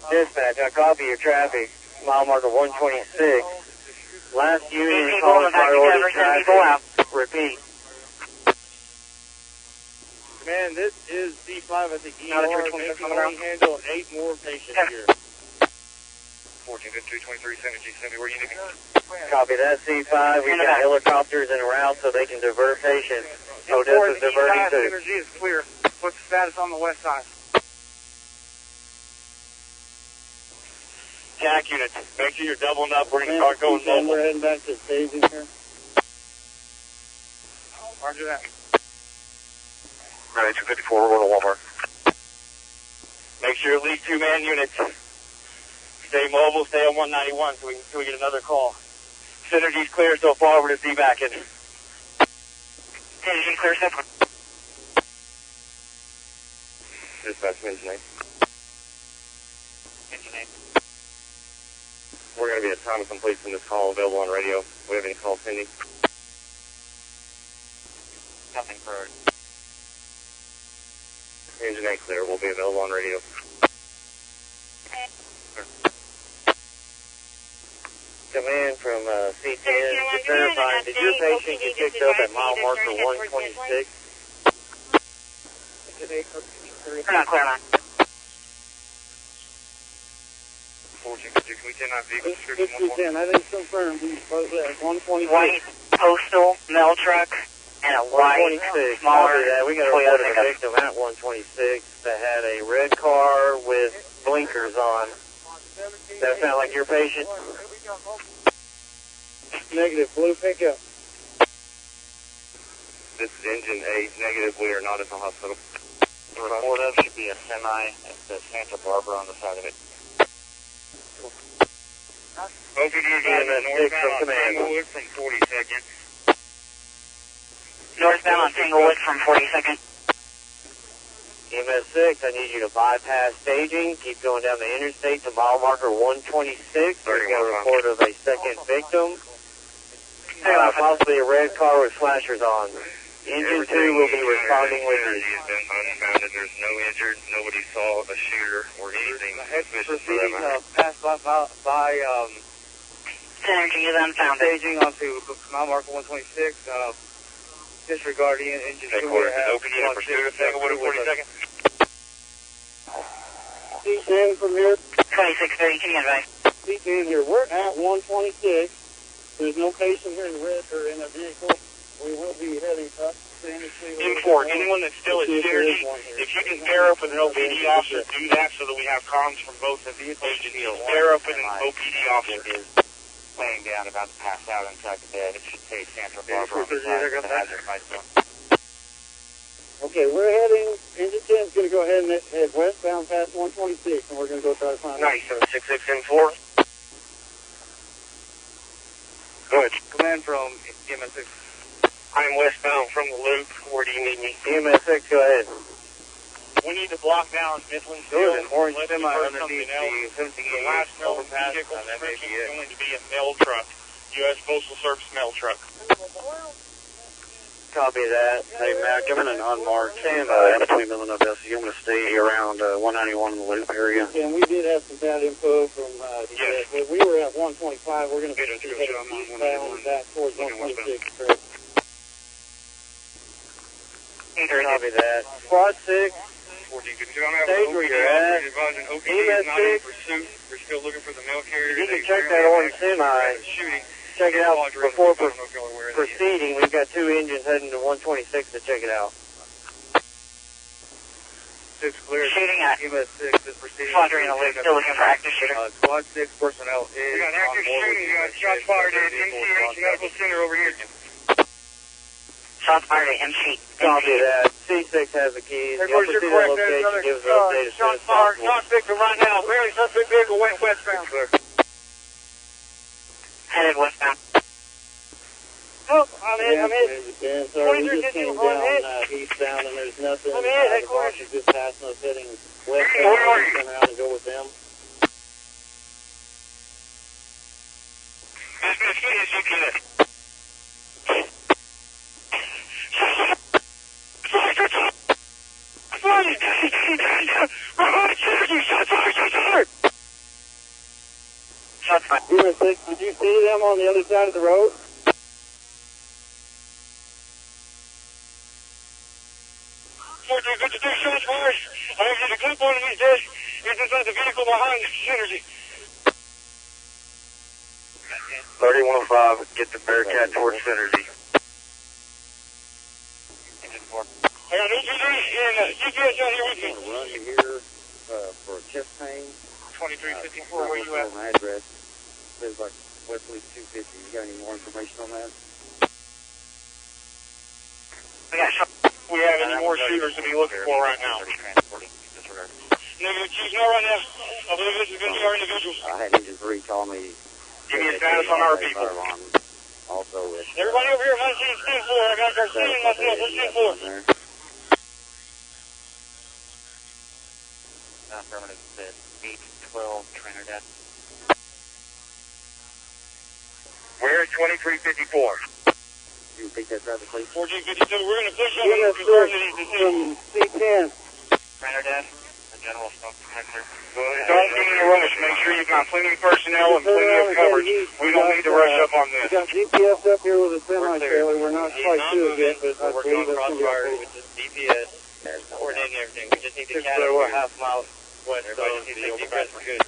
Dispatch, I copy your traffic. Mile marker 126. Last unit people calling in the back priority together, send people out. traffic. Repeat. Man, this is D5 at the Not a ER. 326 They can coming only handle 8 more patients here. 14-223 Synergy, send me where you need me. Copy that, C5. We've got helicopters en route so they can divert patients. Odessa's diverting too. Synergy is clear. What's the status on the west side? TAC units, make sure you're doubling up. We're going to start going C10, mobile. we're heading back to staging here. Roger that. 9254, we're going to Walmart. Make sure at least 2-man units. Stay mobile, stay on 191 so we can get another call. Synergy's clear so far, we're just devacing. Synergy clear separate. Dispatch, engine 8. Engine 8. We're going to be at time of completion this call available on radio. We have any calls pending? Nothing for Engine 8 clear, we'll be available on radio. Command from C10. Just verifying, did your patient get picked up at mile marker 126? We're not clear on. 14-2, can we 10-9 vehicle description It's 10, I think it's confirmed. He's supposed to have 126. White postal mail truck and a white, smaller we got a report of a victim at 126 that had a red car with blinkers on. Does that sound like your patient? Negative, blue pickup. This is Engine 8, negative, we are not at the hospital. The report of should be a semi at the Santa Barbara on the side of it. OPD EMS 6 from command. Tanglewood from 42nd. northbound on Tanglewood from 42nd. EMS 6, I need you to bypass staging. Keep going down the interstate to mile marker 126. We've got a report of a second victim. Possibly a red car with flashers on. Engine 2 will be responding with you. Has been unfounded. There's no injured. Nobody saw a shooter or anything suspicious for that matter. Passed by Energy is unfounded. staging onto mile marker 126. Disregard engine 2. Headquarters is OPD in pursuit of Tanglewood at 42nd. C10 from here. 2630, can you advise? C10 here. We're at 126. There's no patient here in red or in a vehicle. We will be heading up. Import, anyone that's still at Synergy, if you can pair up with an OPD officer, do that so that we have comms from both of the agencies. Pair up with an OPD officer. Laying down, about to pass out inside the bed. It should say Santa Barbara on the side. Okay, we're heading. Engine 10 is going to go ahead and head westbound past 126, and we're going to go try to find Nice, 66M4. Good. Command from EMS 6. I'm westbound from the loop. Where do you need me? EMS 6, go ahead. We need to block down Midland. There was an orange Unless semi you heard underneath something else. The last known overpass. vehicle That may description be is it. going to be a mail truck. U.S. Postal Service mail truck. Copy that. Hey, Matt, given an unmarked in between Midland and Odessa, you want to stay around 191 in the loop area? And we did have some bad info from Yes. but we were at 125. We're going to be heading eastbound back towards 126. Correct. Copy that. Squad 6. Stage where you're at. OPD EMS is not in 6. pursuit. We're still looking for the mail carrier. You can They check that apparently orange semi. shooting. Check it out before I don't know if y'all are aware of that yet. proceeding. We've got 2 engines heading to 126 to check it out. 6 clear. Shooting at EMS 6 is proceeding. Squadron in the loop, still looking for active shooter. Squad 6 personnel is We got on active board with shooting. We got EMS shots 6. fired at Vehicle is MCH on Medical Center over here. Shots fired at MC. Copy that. C6 has the keys. You'll Headquarters, you're proceed to correct. There's location. another Give us an update as soon shot as fired. possible. Shot victim right now. Apparently suspect vehicle went westbound. Headed westbound. Oh, I'm in. Sorry, we just came down eastbound, and there's nothing. I'm in, The headquarters. boss is just passing us heading westbound. Where are you? Turn around and go with them. Shots fired. EMS 6, did you see them on the other side of the road? Good to do shots fired. I have to clip one of these dead. He's inside the vehicle behind Synergy. 3105, get the Bearcat towards Synergy. I got OPD and GPS out here with me. I'm going to run you here for a chest pain. 2354, where you at? My address says like Wesley 250. You got any more information on that? We got shot. We have any more shooters to be looking for right now? Negative, Chief, no right now. I believe this is going to be our individuals. I had Engine 3 call me. Give me a status on our people. Also with Everybody over here, my scene, scene 4. I got Garcia and myself, we're scene 4. Affirmative, said 812, trainer death. Where is 2354? You repeat that, Travis, please? 1452, we're going to push up EMS and confirm that 6 he's from deceased. C10. Trainer death. The general smoke detector. Don't be in a rush. Make sure you've got plenty of personnel and plenty of coverage. We don't need to rush up on We this. got GPS up here with a semi-trailer. We're not quite to it yet, but I We're believe working it's going on to be crossfire okay. with just GPS. Coordinating everything. We just need to catch We're it. half mile What? Everybody just needs to take GPS. We're good.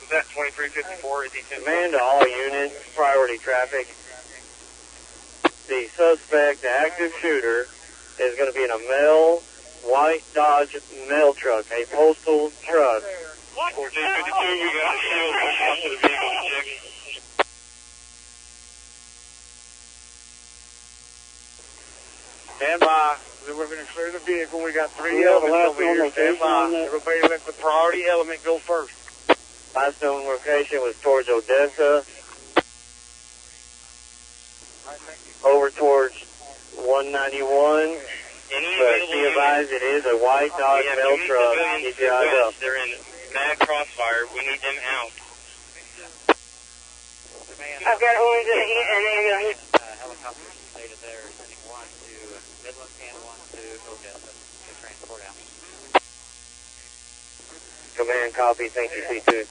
Is that 2354? Is he 10? Command to all units. Priority traffic. The suspect, the active shooter, is going to be in a male white Dodge mail truck, a postal truck. 1452, we got a shield response to the vehicle check. Stand by. We're going to clear the vehicle. We got 3 elements over here. Stand by. Everybody let the priority element go first. Last known location was towards Odessa. Over towards 191. But be advised, it is a white Dodge mail truck. Keep your eyes up. They're in mad crossfire. We need them out. I've got orange and ambulance. Helicopter stated there, sending 1 to Midland and 1 to Odessa to transport out. Command, copy. Thank you, C2.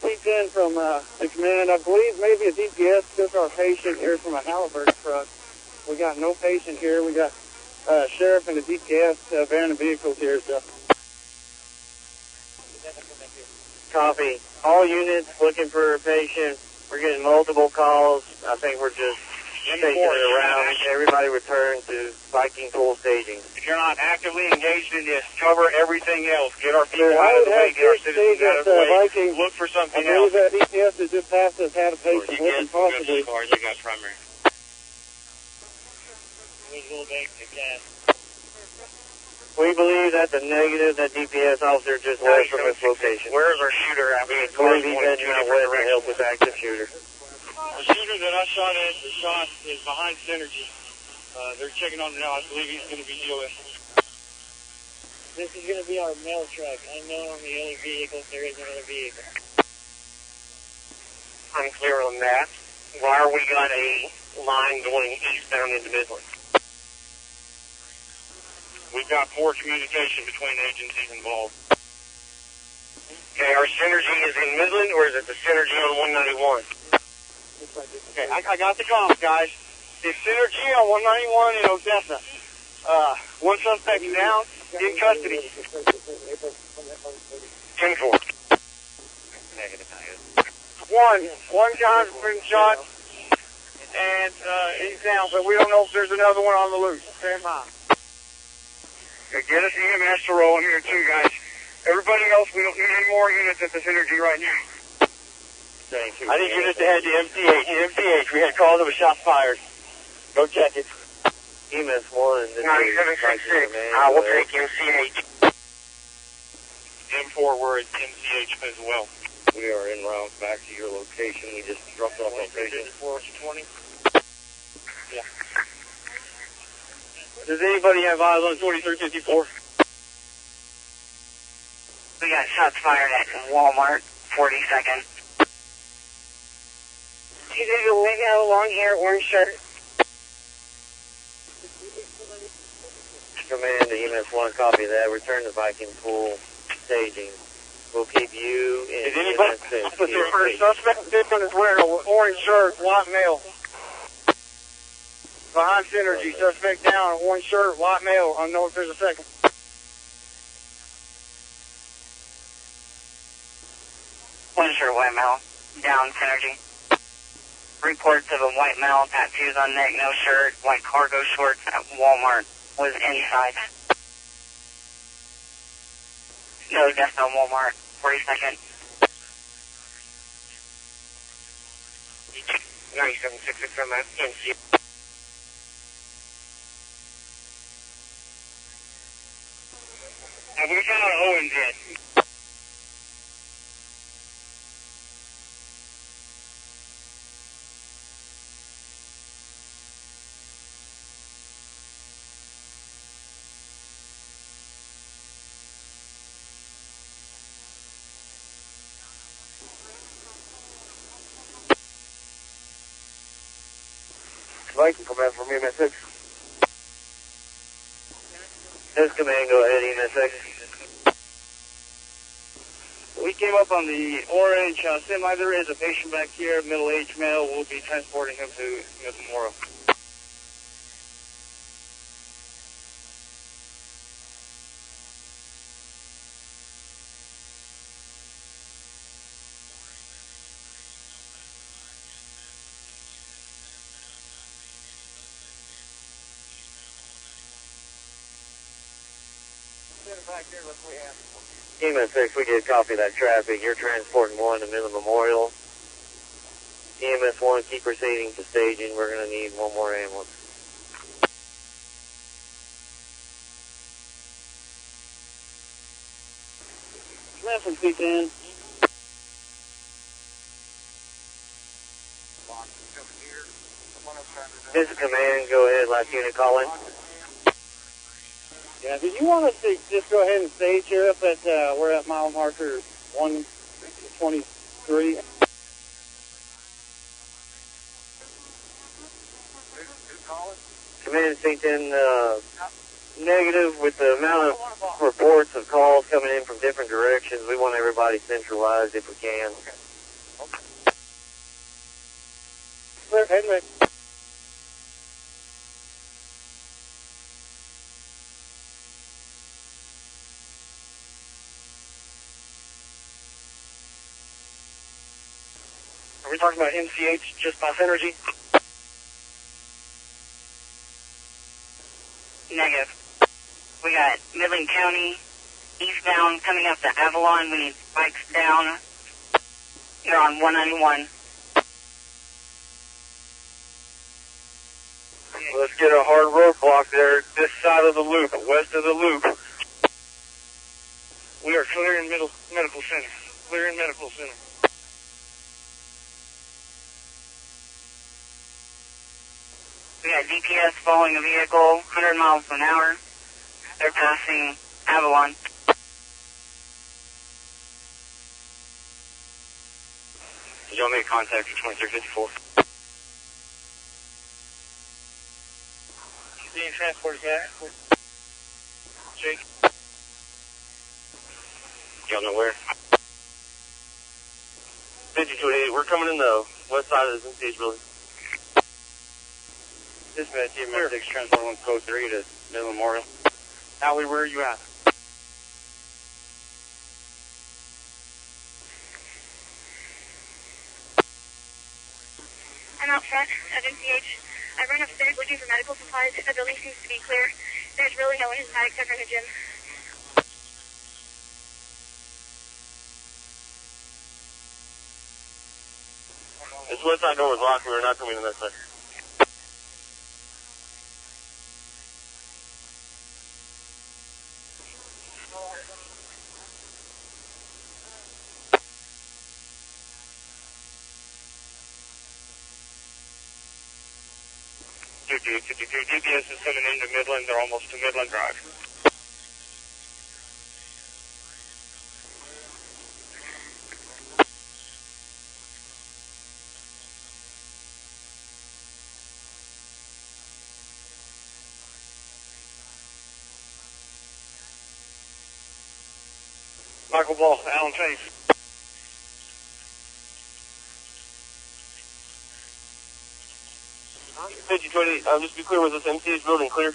C10 from the command. I believe maybe a DPS took our patient here from a Halliburton truck. We got no patient here. We got sheriff and a DPS abandoned vehicles here. So. Copy. All units looking for a patient. We're getting multiple calls. I think we're just taking it around. Everybody return to Viking Pool staging. If you're not actively engaged in this, cover everything else. Get our people out of the way. Get our citizens out of the way. Viking, look for something I believe else. that DPS that just passed us had a patient with him possibly. You got primary. We believe that's a negative. That DPS officer just left from this location. Where is our shooter at? We He's heading out west to help with active shooter. The shooter that I shot at, the shot is behind Synergy. They're checking on him now. I believe he's going to be DOS. This is going to be our mail truck. Unknown on the other vehicles. There is another vehicle. I'm clear on that. Why are we got a line going eastbound into Midland? We've got poor communication between agencies involved. Okay, our Synergy is in Midland, or is it the Synergy on 191? Okay, I got the comms, guys. The Synergy on 191 in Odessa. One suspect down, in custody. 10-4. One guy's been shot, and he's down, but we don't know if there's another one on the loose. Stand by. Okay, get us EMS to roll in here too, guys. Everybody else, we don't need any more units at the Synergy right now. I need units to head to MCH. MCH, we had calls of a shot fired. Go check it. EMS 1. 9766. I will take MCH. M4, we're at MCH as well. We are en route back to your location. We just dropped off location. 420. Yeah. Does anybody have eyes on 4354? We got shots fired at Walmart, 42nd. He's a window, long hair, orange shirt. Command to EMS 1, copy that. Return to Viking Pool staging. We'll keep you in Is anybody? EMS 6. The suspect, this one is wearing an orange shirt, white male. Behind Synergy, suspect down, orange shirt, white male. I don't know if there's a second. Orange shirt, white male. Down, Synergy. Reports of a white male, tattoos on neck, no shirt, white cargo shorts at Walmart. Was inside. No death on Walmart, 42nd. 9766 on that MC. Have we found Owens yet? Viking command from EMS 6. This command, go ahead, EMS 6. We came up on the orange semi. There is a patient back here, middle-aged male. We'll be transporting him to tomorrow. EMS 6, we did copy that traffic. You're transporting 1 to Midland Memorial. EMS 1, keep proceeding to staging. We're going to need 1 more ambulance. Left from C10. This is command. Go ahead, last unit call in. Yeah, did you want us to just go ahead and stage here up at, we're at mile marker 123? Command C10, negative with the amount of reports of calls coming in from different directions. We want everybody centralized if we can. Clear, headway. Are we talking about MCH just by Synergy? Negative. We got Midland County eastbound coming up to Avalon. We need spikes down. They're on 191. Let's get a hard roadblock there, this side of the loop, west of the loop. We are clearing medical center. Clearing medical center. We got DPS following a vehicle, 100 miles an hour. They're passing Avalon. Did y'all make contact for 2354? Being transported back. Jake. Y'all know where? 5288, we're coming in the west side of the MCH building. Dispatch, EMS 6, transport 1 code 3 to Midland Memorial. Allie, where are you at? I'm out front at MCH. I run upstairs looking for medical supplies. The building seems to be clear. There's really no one inside except for the gym. This west side door was locked. We were not coming in that side. DPS is coming into Midland. They're almost to Midland Drive. Michael Ball, Alan Chase. Just be clear, was this MCH building clear?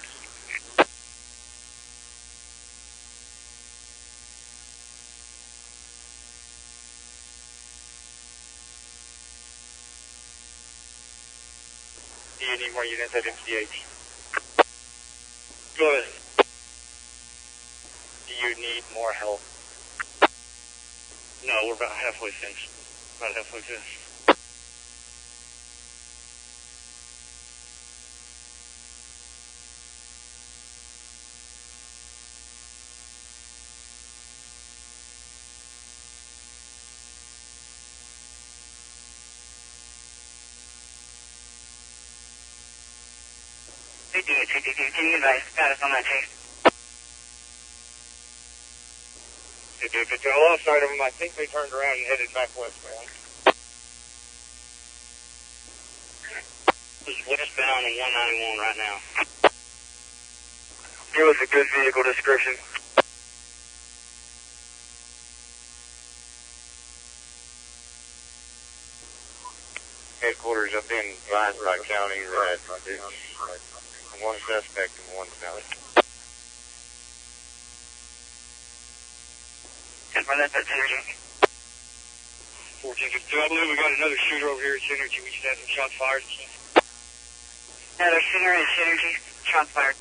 Do you need more units at MCH? Go ahead. Do you need more help? No, we're about halfway finished. About halfway finished. Can you advise status on that chase? If it's alongside of them, I think they turned around and headed back westbound. It's westbound and 191 right now. Give us a good vehicle description. Headquarters up in Municipal County, right? One suspect and one salad. And for that, that's Synergy. 1452, I believe we got another shooter over here at Synergy. We should have some shots fired. Another shooter at Synergy. Shots fired.